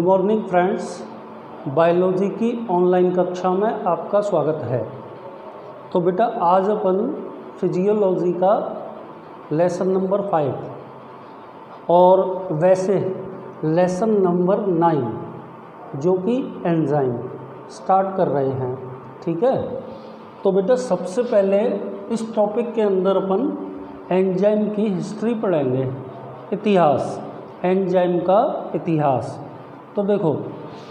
Morning friends, biology की online कक्षा में आपका स्वागत है। तो बेटा आज अपन फिजियोलॉजी का लेसन नंबर 5 और वैसे लेसन नंबर 9 जो कि एंजाइम स्टार्ट कर रहे हैं। ठीक है, तो बेटा सबसे पहले इस टॉपिक के अंदर अपन एंजाइम की हिस्ट्री पढ़ेंगे, इतिहास, एंजाइम का इतिहास। तो देखो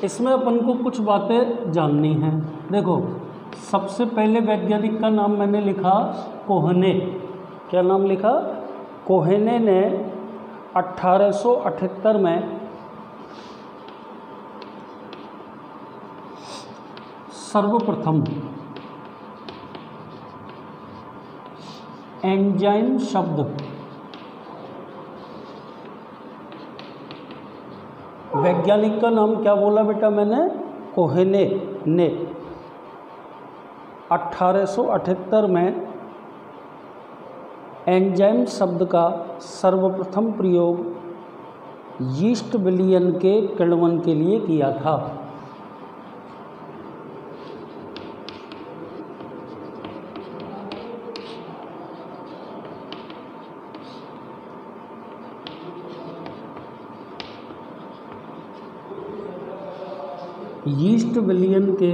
इसमें अपन को कुछ बातें जाननी हैं। देखो सबसे पहले वैज्ञानिक का नाम मैंने लिखा कोहने। क्या नाम लिखा? कोहने ने 1878 में सर्वप्रथम एंजाइम शब्द वैज्ञानिक का नाम क्या बोला बेटा मैंने? कोहने ने 1878 में एंजाइम शब्द का सर्वप्रथम प्रयोग यीस्ट विलयन के किण्वन के लिए किया था। यीस्ट विलयन के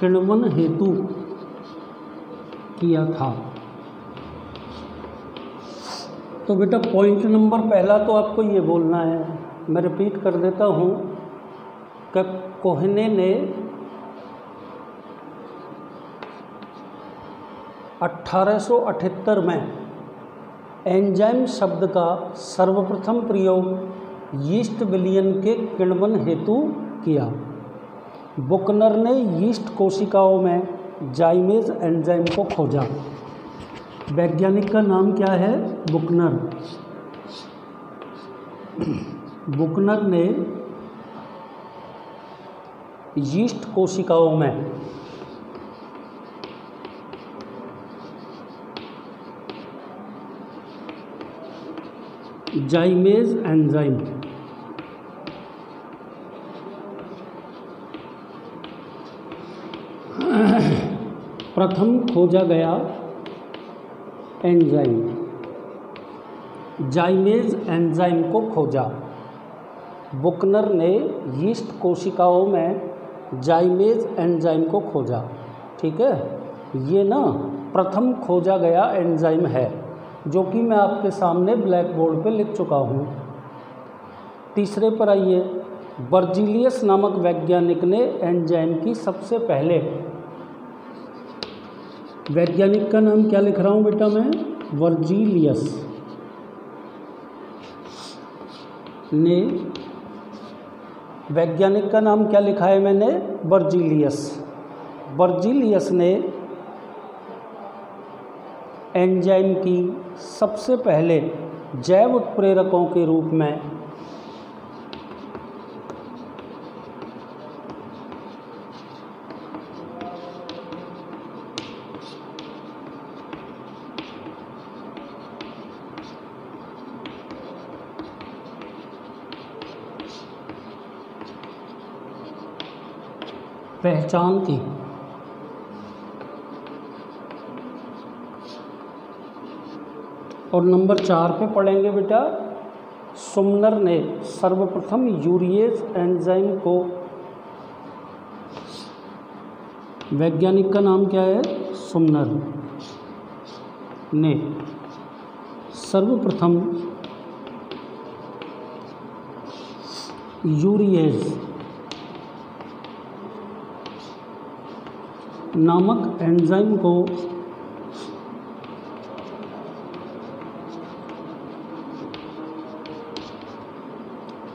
किण्वन हेतु किया था। तो बेटा पॉइंट नंबर पहला तो आपको ये बोलना है, मैं रिपीट कर देता हूँ कि कोहने ने 1878 में एंजाइम शब्द का सर्वप्रथम प्रयोग यीस्ट विलयन के किण्वन हेतु किया। बुकनर ने यीस्ट कोशिकाओं में जाइमेज एंजाइम को खोजा। वैज्ञानिक का नाम क्या है? बुकनर। बुकनर ने यीस्ट कोशिकाओं में जाइमेज एंजाइम प्रथम खोजा गया एंजाइम, जाइमेज एंजाइम को खोजा। बुकनर ने यीस्ट कोशिकाओं में जाइमेज एंजाइम को खोजा। ठीक है, ये ना प्रथम खोजा गया एंजाइम है जो कि मैं आपके सामने ब्लैक बोर्ड पे लिख चुका हूँ। तीसरे पर आइए, बर्जीलियस नामक वैज्ञानिक ने एंजाइम की सबसे पहले, वैज्ञानिक का नाम क्या लिख रहा हूँ बेटा मैं? वर्जीलियस ने, वैज्ञानिक का नाम क्या लिखा है मैंने? बर्जीलियस। बर्जीलियस ने एंजाइम की सबसे पहले जैव उत्प्रेरकों के रूप में पहचान की। और नंबर 4 पे पढ़ेंगे बेटा, सुमनर ने सर्वप्रथम यूरिएज एंजाइम को, वैज्ञानिक का नाम क्या है? सुमनर ने सर्वप्रथम यूरिएज नामक एंजाइम को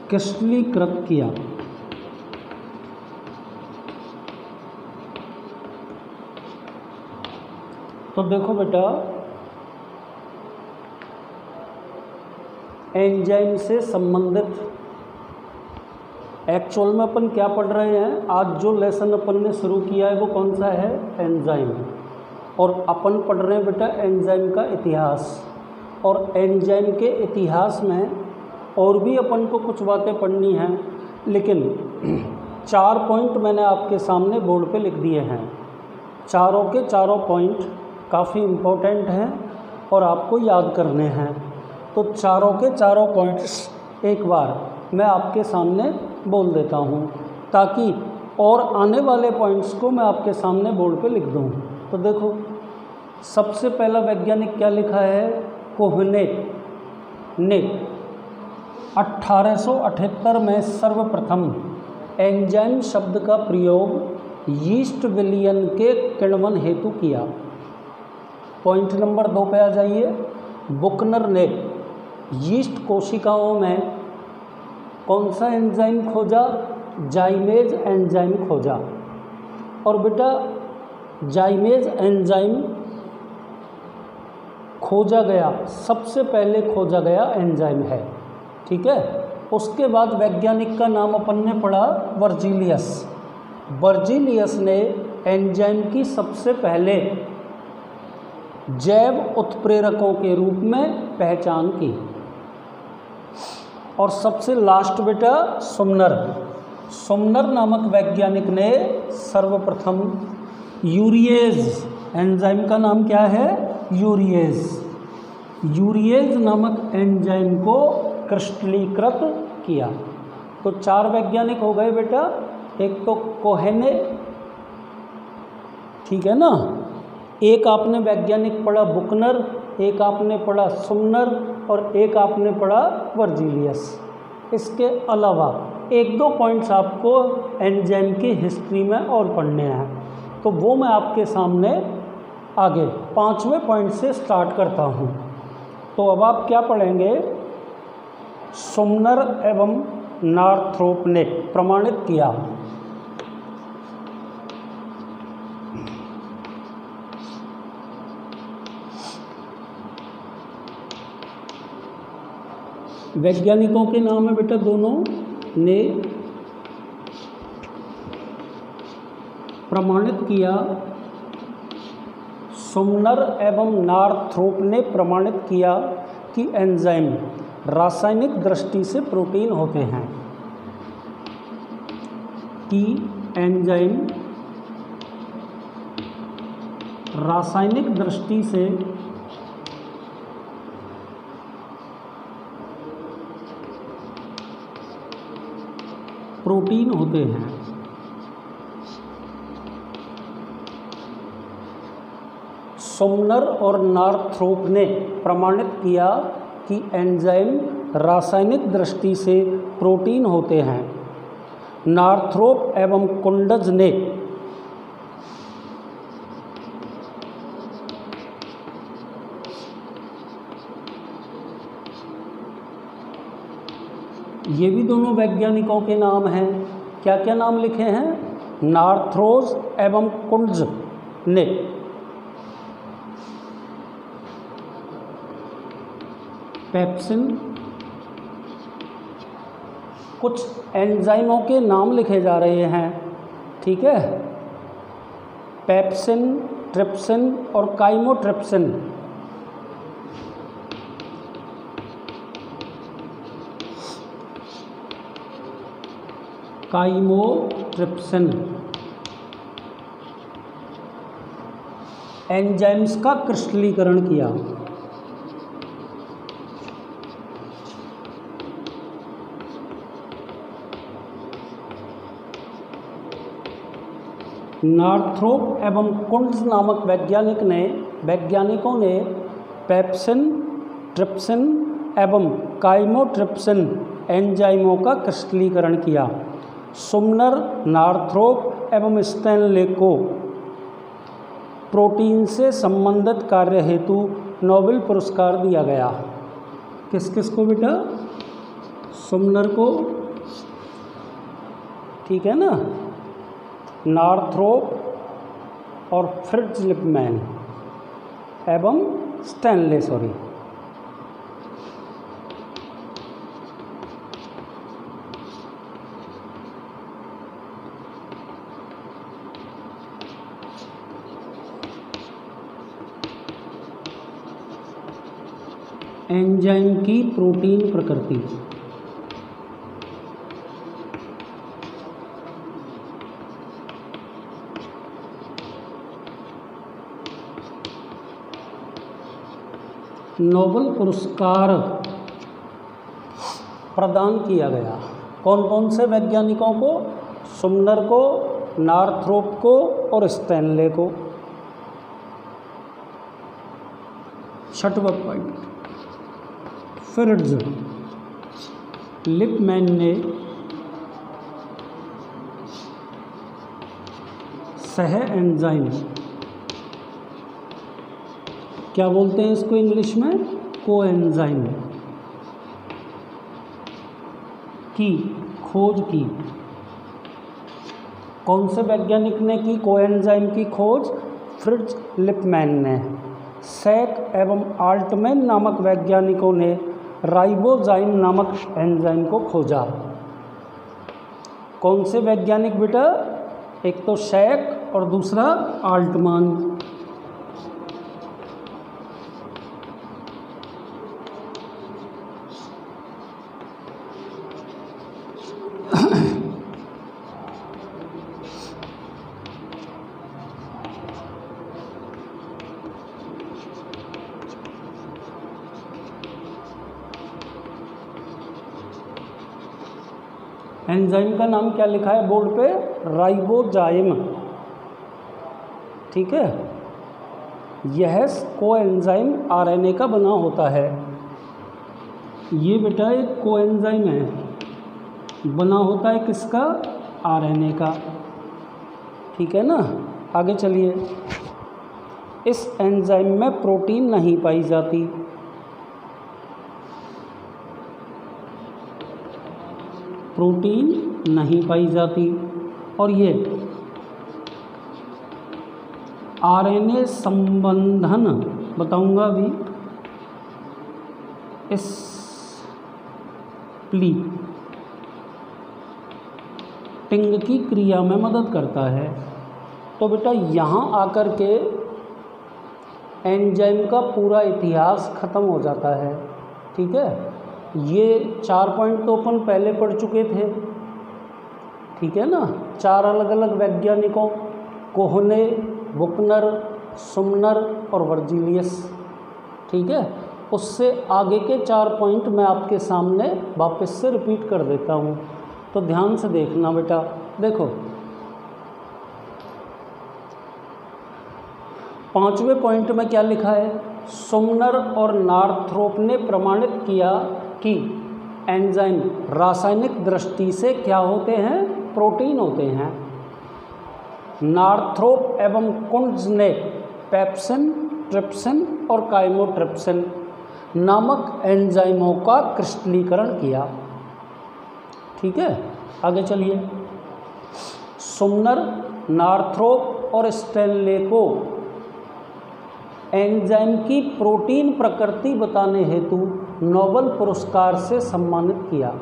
क्रिस्टलीकृत किया। तो देखो बेटा एंजाइम से संबंधित एक्चुअल में अपन क्या पढ़ रहे हैं? आज जो लेसन अपन ने शुरू किया है वो कौन सा है? एंजाइम। और अपन पढ़ रहे हैं बेटा एंजाइम का इतिहास। और एंजाइम के इतिहास में और भी अपन को कुछ बातें पढ़नी हैं, लेकिन 4 पॉइंट मैंने आपके सामने बोर्ड पे लिख दिए हैं। चारों के चारों पॉइंट काफ़ी इम्पोर्टेंट हैं और आपको याद करने हैं। तो चारों के चारों पॉइंट्स एक बार मैं आपके सामने बोल देता हूँ, ताकि और आने वाले पॉइंट्स को मैं आपके सामने बोर्ड पे लिख दूँ। तो देखो, सबसे पहला वैज्ञानिक क्या लिखा है? कोहनेट ने 1878 में सर्वप्रथम एंजाइम शब्द का प्रयोग यीस्ट विलयन के किण्वन हेतु किया। पॉइंट नंबर 2 पे आ जाइए। बुकनर ने यीस्ट कोशिकाओं में कौन सा एंजाइम खोजा? जाइमेज एंजाइम खोजा। और बेटा जाइमेज एंजाइम खोजा गया, सबसे पहले खोजा गया एंजाइम है, ठीक है। उसके बाद वैज्ञानिक का नाम अपन ने पढ़ा वर्जीलियस। वर्जीलियस ने एंजाइम की सबसे पहले जैव उत्प्रेरकों के रूप में पहचान की। और सबसे लास्ट बेटा सुमनर नामक वैज्ञानिक ने सर्वप्रथम यूरिएज, एंजाइम का नाम क्या है? यूरिएज नामक एंजाइम को क्रिस्टलीकृत किया। तो 4 वैज्ञानिक हो गए बेटा। एक तो कोहेने, ठीक है ना, एक आपने वैज्ञानिक पढ़ा बुकनर, एक आपने पढ़ा सुमनर और एक आपने पढ़ा वर्जीलियस। इसके अलावा 1-2 पॉइंट्स आपको एंजाइम की हिस्ट्री में और पढ़ने हैं, तो वो मैं आपके सामने आगे 5वें पॉइंट से स्टार्ट करता हूँ। तो अब आप क्या पढ़ेंगे? सुमनर एवं नॉर्थरोप ने प्रमाणित किया। वैज्ञानिकों के नाम है बेटा दोनों ने प्रमाणित किया। सुमनर एवं नॉर्थरोप ने प्रमाणित किया कि एंजाइम रासायनिक दृष्टि से प्रोटीन होते हैं, कि एंजाइम रासायनिक दृष्टि से प्रोटीन होते हैं। सुमनर और नॉर्थरोप ने प्रमाणित किया कि एंजाइम रासायनिक दृष्टि से प्रोटीन होते हैं। नॉर्थरोप एवं कुंडज ने ये भी दोनों वैज्ञानिकों के नाम हैं। क्या क्या नाम लिखे हैं? नॉर्थरोज एवं कुंडज ने पेप्सिन, कुछ एंजाइमों के नाम लिखे जा रहे हैं, ठीक है। पेप्सिन, ट्रिप्सिन और काइमोट्रिप्सिन। काइमोट्रिप्सिन एंजाइम्स का क्रिस्टलीकरण किया। नॉर्थरोप एवं कुंडज नामक वैज्ञानिकों ने पेप्सिन, ट्रिप्सिन एवं काइमोट्रिप्सिन एंजाइमों का क्रिस्टलीकरण किया। सुमनर, नॉर्थरोप एवं स्टैनले को प्रोटीन से संबंधित कार्य हेतु नोबेल पुरस्कार दिया गया। किस किस को बेटा? सुमनर को, ठीक है ना, नॉर्थरोप और फ्रिट्ज लिपमैन एवं स्टैनले, सॉरी। एंजाइम की प्रोटीन प्रकृति। नोबेल पुरस्कार प्रदान किया गया। कौन कौन से वैज्ञानिकों को? सुमनर को, नॉर्थरोप को और स्टैनले को। छठवां पॉइंट, फ्रिट्ज लिपमैन ने सह एंजाइम, क्या बोलते हैं इसको इंग्लिश में? कोएंजाइम की खोज की। कौन से वैज्ञानिक ने की कोएंजाइम की खोज? फ्रिट्ज लिपमैन ने। सैक एवं आल्टमैन नामक वैज्ञानिकों ने राइबोजाइम नामक एंजाइम को खोजा। कौन से वैज्ञानिक बेटा? एक तो सैक और दूसरा आल्टमैन। एंजाइम का नाम क्या लिखा है बोर्ड पे? राइबोजाइम। ठीक है, यह कोएंजाइम आरएनए का बना होता है। ये बेटा एक कोएंजाइम है, बना होता है किसका? आरएनए का। ठीक है ना, आगे चलिए। इस एंजाइम में प्रोटीन नहीं पाई जाती। प्रोटीन नहीं पाई जाती और ये आरएनए संबंधन बताऊंगा अभी, इस स्प्लिटिंग की क्रिया में मदद करता है। तो बेटा यहाँ आकर के एंजाइम का पूरा इतिहास ख़त्म हो जाता है। ठीक है, ये 4 पॉइंट तो अपन पहले पढ़ चुके थे। ठीक है ना, 4 अलग अलग वैज्ञानिकों, कोहने, बुकनर, सुमनर और वर्जीलियस। ठीक है, उससे आगे के 4 पॉइंट मैं आपके सामने वापस से रिपीट कर देता हूँ, तो ध्यान से देखना बेटा। देखो, 5वें पॉइंट में क्या लिखा है? सुमनर और नॉर्थरोप ने प्रमाणित किया कि एंजाइम रासायनिक दृष्टि से क्या होते हैं? प्रोटीन होते हैं। नॉर्थरोप एवं कुंट्ज ने पेप्सिन, ट्रिप्सिन और काइमोट्रिप्सिन नामक एंजाइमों का क्रिस्टलीकरण किया। ठीक है, आगे चलिए। सुमनर, नॉर्थरोप और स्टैनले को एंजाइम की प्रोटीन प्रकृति बताने हेतु नोबेल पुरस्कार से सम्मानित किया।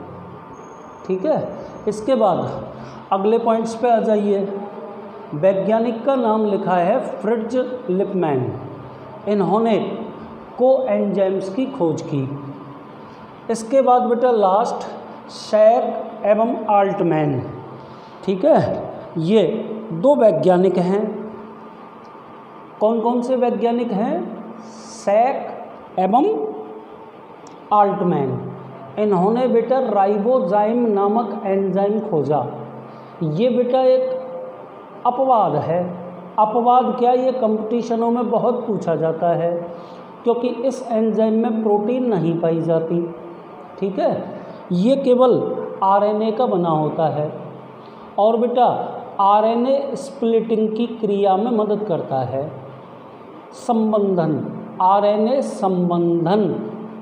ठीक है, इसके बाद अगले पॉइंट्स पे आ जाइए। वैज्ञानिक का नाम लिखा है फ्रिट्ज लिपमैन। इन्होंने कोएंजाइम्स की खोज की। इसके बाद बेटा लास्ट सैक एवं आल्टमैन। ठीक है, ये 2 वैज्ञानिक हैं। कौन कौन से वैज्ञानिक हैं? सैक एवं आल्टमैन। इन्होंने बेटा राइबोजाइम नामक एंजाइम खोजा। ये बेटा एक अपवाद है। अपवाद क्या? ये कंपटीशनों में बहुत पूछा जाता है, क्योंकि इस एंजाइम में प्रोटीन नहीं पाई जाती। ठीक है, ये केवल आरएनए का बना होता है और बेटा आरएनए स्प्लिटिंग की क्रिया में मदद करता है। संबंधन, आरएनए संबंधन,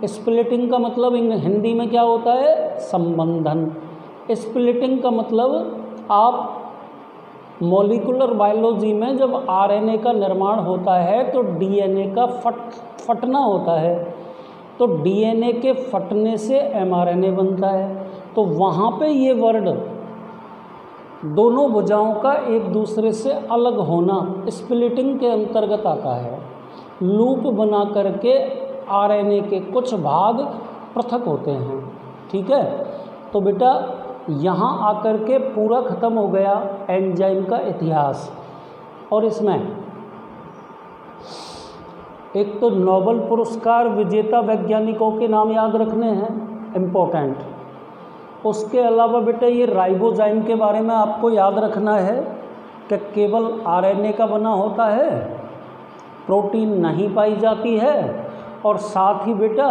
स्प्लिटिंग का मतलब हिंदी में क्या होता है? संबंधन। स्प्लिटिंग का मतलब आप मॉलिक्यूलर बायोलॉजी में जब आरएनए का निर्माण होता है तो डीएनए का फटना होता है, तो डीएनए के फटने से एमआरएनए बनता है। तो वहाँ पे ये वर्ड दोनों भुजाओं का एक दूसरे से अलग होना स्प्लिटिंग के अंतर्गत आता है। लूप बना करके आरएनए के कुछ भाग पृथक होते हैं। ठीक है, तो बेटा यहाँ आकर के पूरा ख़त्म हो गया एंजाइम का इतिहास। और इसमें एक तो नोबेल पुरस्कार विजेता वैज्ञानिकों के नाम याद रखने हैं, इम्पोर्टेंट। उसके अलावा बेटा ये राइबोजाइम के बारे में आपको याद रखना है कि केवल आरएनए का बना होता है, प्रोटीन नहीं पाई जाती है, और साथ ही बेटा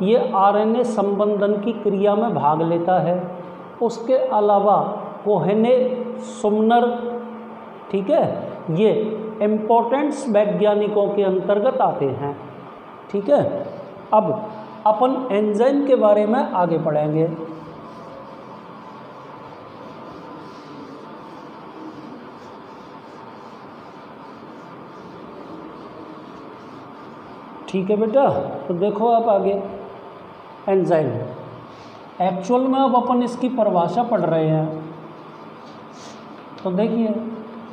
ये आरएनए संबंधन की क्रिया में भाग लेता है। उसके अलावा कोहेने, सुमनर, ठीक है, ये इम्पोर्टेंट्स वैज्ञानिकों के अंतर्गत आते हैं। ठीक है, अब अपन एंजाइम के बारे में आगे पढ़ेंगे। ठीक है बेटा, तो देखो आप आगे एंजाइम। एक्चुअल में अब अपन इसकी परिभाषा पढ़ रहे हैं, तो देखिए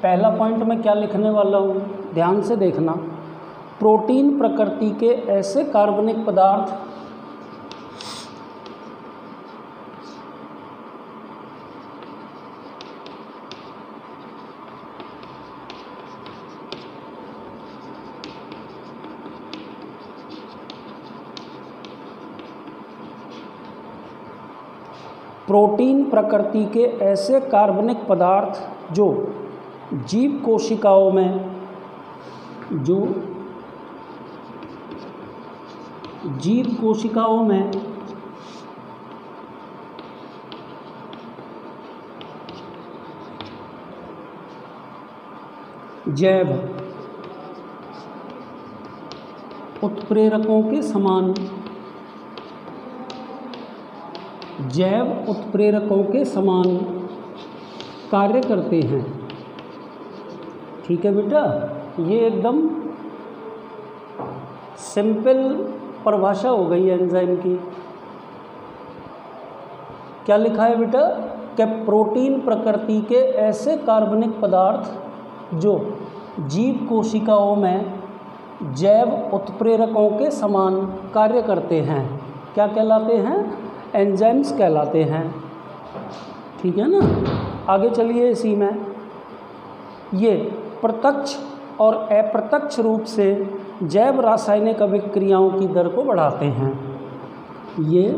पहला पॉइंट में क्या लिखने वाला हूँ, ध्यान से देखना। प्रोटीन प्रकृति के ऐसे कार्बनिक पदार्थ प्रोटीन प्रकृति के ऐसे कार्बनिक पदार्थ जो जीव कोशिकाओं में जैव उत्प्रेरकों के समान कार्य करते हैं। ठीक है बेटा, ये एकदम सिंपल परिभाषा हो गई एंजाइम की। क्या लिखा है बेटा कि प्रोटीन प्रकृति के ऐसे कार्बनिक पदार्थ जो जीव कोशिकाओं में जैव उत्प्रेरकों के समान कार्य करते हैं, क्या कहलाते हैं? एंजाइम्स कहलाते हैं। ठीक है ना, आगे चलिए। इसी में ये प्रत्यक्ष और अप्रत्यक्ष रूप से जैव रासायनिक अभिक्रियाओं की दर को बढ़ाते हैं। ये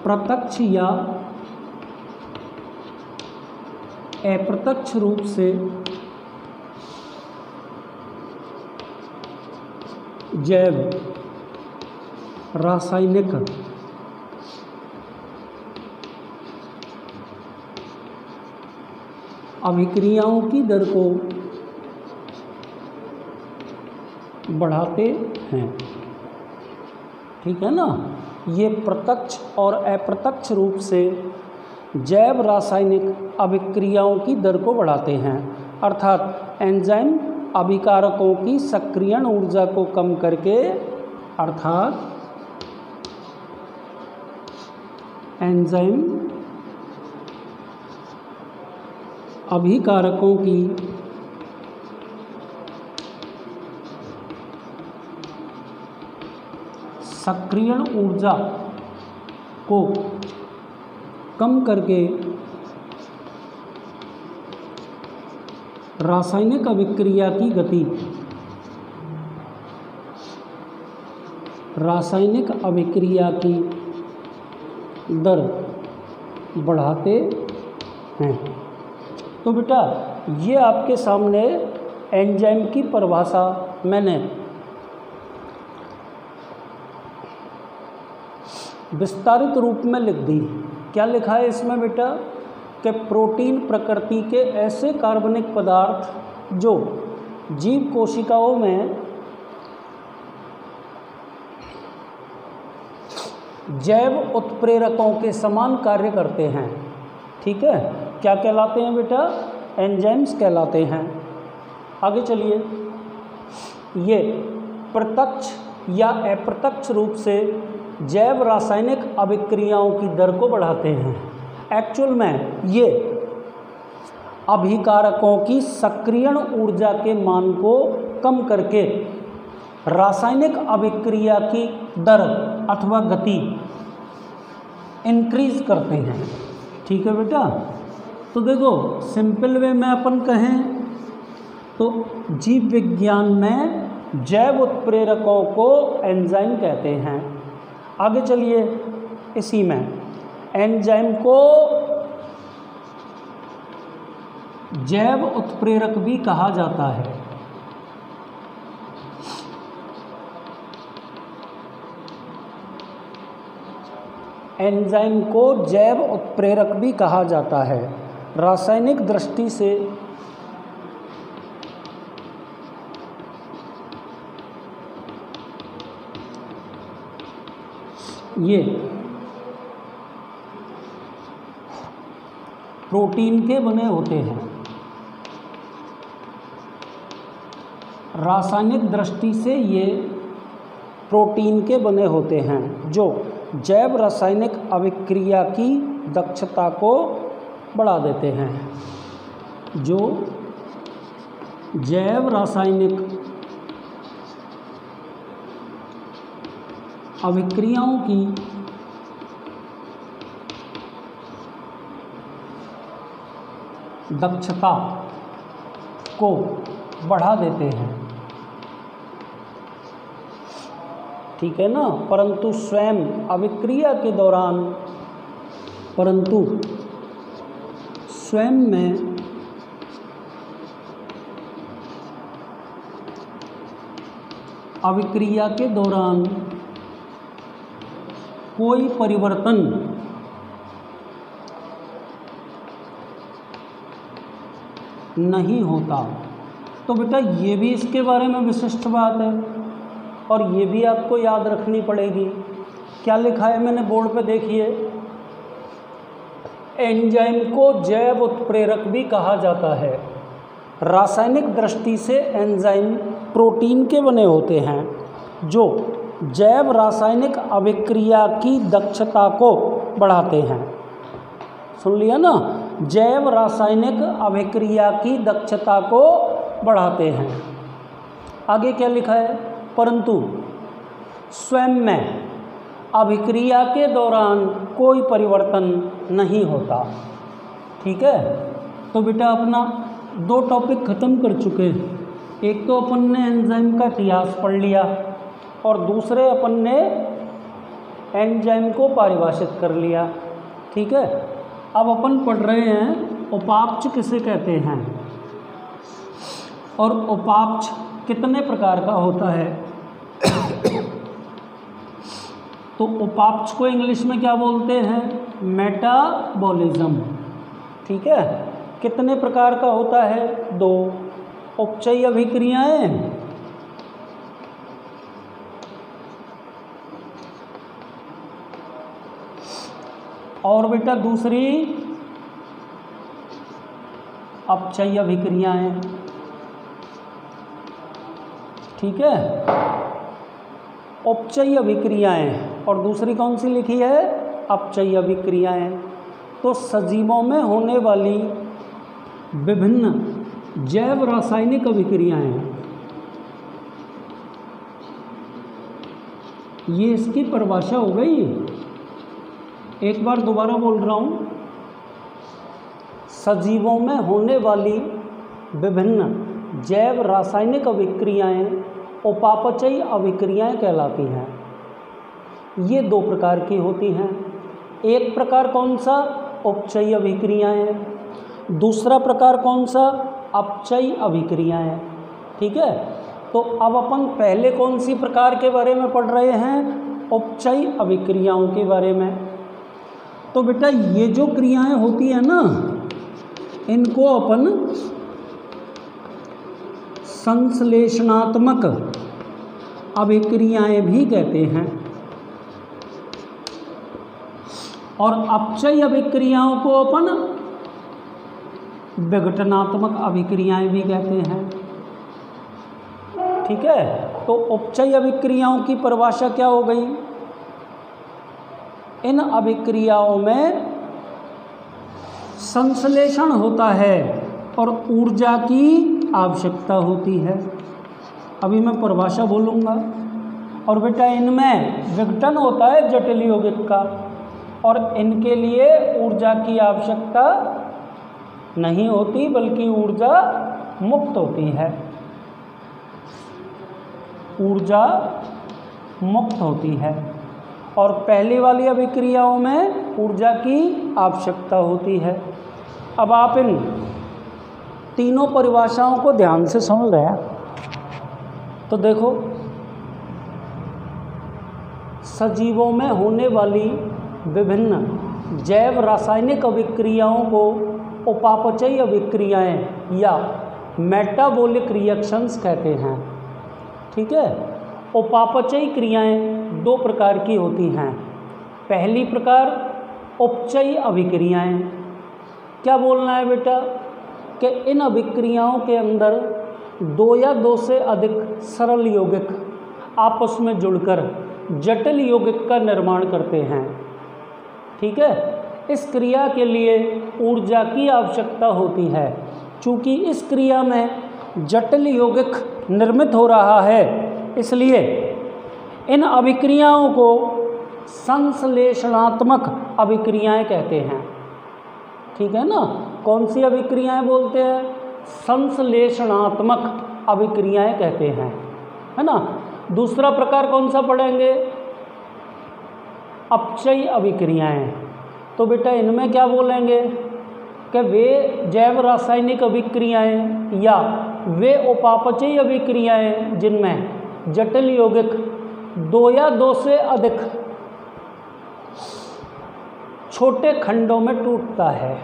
प्रत्यक्ष या अप्रत्यक्ष रूप से जैव रासायनिक अभिक्रियाओं की दर को बढ़ाते हैं। ठीक है ना, ये प्रत्यक्ष और अप्रत्यक्ष रूप से जैव रासायनिक अभिक्रियाओं की दर को बढ़ाते हैं, अर्थात एंजाइम अभिकारकों की सक्रियण ऊर्जा को कम करके, अर्थात एंजाइम अभिकारकों की सक्रियण ऊर्जा को कम करके रासायनिक अभिक्रिया की गति, रासायनिक अभिक्रिया की दर बढ़ाते हैं। तो बेटा ये आपके सामने एंजाइम की परिभाषा मैंने विस्तारित रूप में लिख दी। क्या लिखा है इसमें बेटा कि प्रोटीन प्रकृति के ऐसे कार्बनिक पदार्थ जो जीव कोशिकाओं में जैव उत्प्रेरकों के समान कार्य करते हैं। ठीक है, क्या कहलाते हैं बेटा? एंजाइम्स कहलाते हैं। आगे चलिए। ये प्रत्यक्ष या अप्रत्यक्ष रूप से जैव रासायनिक अभिक्रियाओं की दर को बढ़ाते हैं। एक्चुअल में ये अभिकारकों की सक्रियण ऊर्जा के मान को कम करके रासायनिक अभिक्रिया की दर अथवा गति इंक्रीज करते हैं। ठीक है बेटा, तो देखो सिंपल वे में अपन कहें तो जीव विज्ञान में जैव उत्प्रेरकों को एंजाइम कहते हैं। आगे चलिए, इसी में एंजाइम को जैव उत्प्रेरक भी कहा जाता है। एंजाइम को जैव उत्प्रेरक भी कहा जाता है। रासायनिक दृष्टि से ये प्रोटीन के बने होते हैं। रासायनिक दृष्टि से ये प्रोटीन के बने होते हैं जो जैव रासायनिक अभिक्रिया की दक्षता को बढ़ा देते हैं। जो जैव रासायनिक अभिक्रियाओं की दक्षता को बढ़ा देते हैं, ठीक है ना। परंतु स्वयं अभिक्रिया के दौरान, परंतु स्वयं में अभिक्रिया के दौरान कोई परिवर्तन नहीं होता। तो बेटा ये भी इसके बारे में विशिष्ट बात है और ये भी आपको याद रखनी पड़ेगी। क्या लिखा है मैंने बोर्ड पे, देखिए, एंजाइम को जैव उत्प्रेरक भी कहा जाता है। रासायनिक दृष्टि से एंजाइम प्रोटीन के बने होते हैं जो जैव रासायनिक अभिक्रिया की दक्षता को बढ़ाते हैं। सुन लिया ना, जैव रासायनिक अभिक्रिया की दक्षता को बढ़ाते हैं। आगे क्या लिखा है, परंतु स्वयं में अभिक्रिया के दौरान कोई परिवर्तन नहीं होता। ठीक है, तो बेटा अपना 2 टॉपिक ख़त्म कर चुके हैं। एक तो अपन ने एंजाइम का इतिहास पढ़ लिया और दूसरे अपन ने एंजाइम को परिभाषित कर लिया। ठीक है, अब अपन पढ़ रहे हैं उपापचय किसे कहते हैं और उपापचय कितने प्रकार का होता है। तो उपापचय को इंग्लिश में क्या बोलते हैं, मेटाबॉलिज्म। ठीक है, कितने प्रकार का होता है, 2 उपचयी अभिक्रियाएं और बेटा दूसरी अपचयी अभिक्रियाएं। ठीक है, उपचयी अभिक्रियाएं और दूसरी कौन सी लिखी है, अपचयी अभिक्रियाएं। तो सजीवों में होने वाली विभिन्न जैव रासायनिक अभिक्रियाएं, ये इसकी परिभाषा हो गई। एक बार दोबारा बोल रहा हूँ, सजीवों में होने वाली विभिन्न जैव रासायनिक अभिक्रियाएं उपापचयी अभिक्रियाएं कहलाती हैं। ये 2 प्रकार की होती हैं। एक प्रकार कौन सा, उपचयी अभिक्रियाएं, दूसरा प्रकार कौन सा, अपचयी अभिक्रियाएं। ठीक है, तो अब अपन पहले कौन सी प्रकार के बारे में पढ़ रहे हैं, उपचयी अभिक्रियाओं के बारे में। तो बेटा ये जो क्रियाएं होती हैं ना, इनको अपन संश्लेषणात्मक अभिक्रियाएं भी कहते हैं और अपचयी अभिक्रियाओं को अपन विघटनात्मक अभिक्रियाएं भी कहते हैं। ठीक है, तो उपचयी अभिक्रियाओं की परिभाषा क्या हो गई, इन अभिक्रियाओं में संश्लेषण होता है और ऊर्जा की आवश्यकता होती है। अभी मैं परिभाषा बोलूँगा। और बेटा इनमें विघटन होता है जटिल यौगिक का और इनके लिए ऊर्जा की आवश्यकता नहीं होती बल्कि ऊर्जा मुक्त होती है, ऊर्जा मुक्त होती है। और पहली वाली अभिक्रियाओं में ऊर्जा की आवश्यकता होती है। अब आप इन तीनों परिभाषाओं को ध्यान से समझ रहे हैं तो देखो, सजीवों में होने वाली विभिन्न जैव रासायनिक अभिक्रियाओं को उपापचयी अभिक्रियाएं या मेटाबॉलिक रिएक्शंस कहते हैं। ठीक है, उपापचयी क्रियाएं दो प्रकार की होती हैं। पहली प्रकार उपचयी अभिक्रियाएं। क्या बोलना है बेटा कि इन अभिक्रियाओं के अंदर दो या दो से अधिक सरल यौगिक आपस में जुड़कर जटिल यौगिक का निर्माण करते हैं। ठीक है, इस क्रिया के लिए ऊर्जा की आवश्यकता होती है। चूँकि इस क्रिया में जटिल यौगिक निर्मित हो रहा है, इसलिए इन अभिक्रियाओं को संश्लेषणात्मक अभिक्रियाएं कहते हैं। ठीक है ना, कौन सी अभिक्रियाएं बोलते हैं? संश्लेषणात्मक अभिक्रियाएं कहते हैं, है ना। दूसरा प्रकार कौन सा पढ़ेंगे? अपचयी अभिक्रियाएं। तो बेटा इनमें क्या बोलेंगे कि वे जैव रासायनिक अभिक्रियाएं या वे उपापचयी अभिक्रियाएं जिनमें जटिल यौगिक दो या दो से अधिक छोटे खंडों में टूटता है।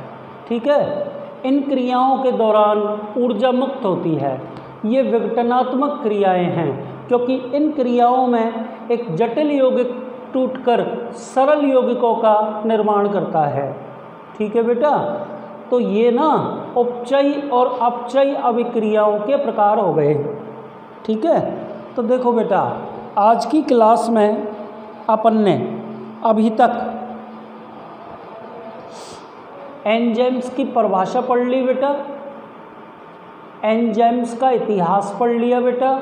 ठीक है, इन क्रियाओं के दौरान ऊर्जा मुक्त होती है। ये विघटनात्मक क्रियाएं हैं, क्योंकि इन क्रियाओं में एक जटिल यौगिक टूटकर सरल यौगिकों का निर्माण करता है। ठीक है बेटा, तो ये ना उपचयी और अपचयी अभिक्रियाओं के प्रकार हो गए। ठीक है, तो देखो बेटा, आज की क्लास में अपन ने अभी तक एंजाइम्स की परिभाषा पढ़ ली बेटा, एंजाइम्स का इतिहास पढ़ लिया बेटा।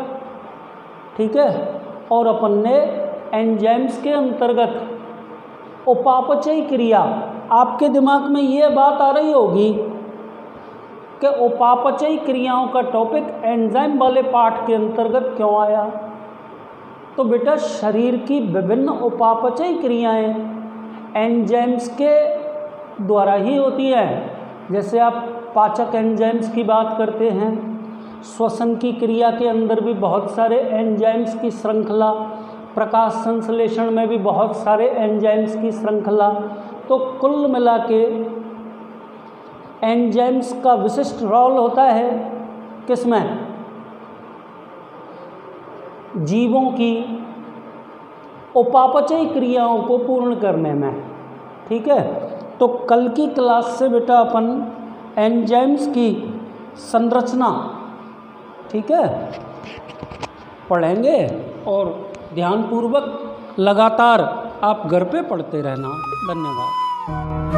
ठीक है, और अपन ने एंजाइम्स के अंतर्गत उपापचयी क्रिया, आपके दिमाग में ये बात आ रही होगी कि उपापचयी क्रियाओं का टॉपिक एंजाइम वाले पाठ के अंतर्गत क्यों आया। तो बेटा शरीर की विभिन्न उपापचयी क्रियाएं एंजाइम्स के द्वारा ही होती हैं। जैसे आप पाचक एंजाइम्स की बात करते हैं, श्वसन की क्रिया के अंदर भी बहुत सारे एंजाइम्स की श्रृंखला, प्रकाश संश्लेषण में भी बहुत सारे एंजाइम्स की श्रृंखला। तो कुल मिला के एंजाइम्स का विशिष्ट रोल होता है किसमें? जीवों की उपापचयी क्रियाओं को पूर्ण करने में। ठीक है, तो कल की क्लास से बेटा अपन एंजाइम्स की संरचना, ठीक है, पढ़ेंगे और ध्यानपूर्वक लगातार आप घर पे पढ़ते रहना। धन्यवाद।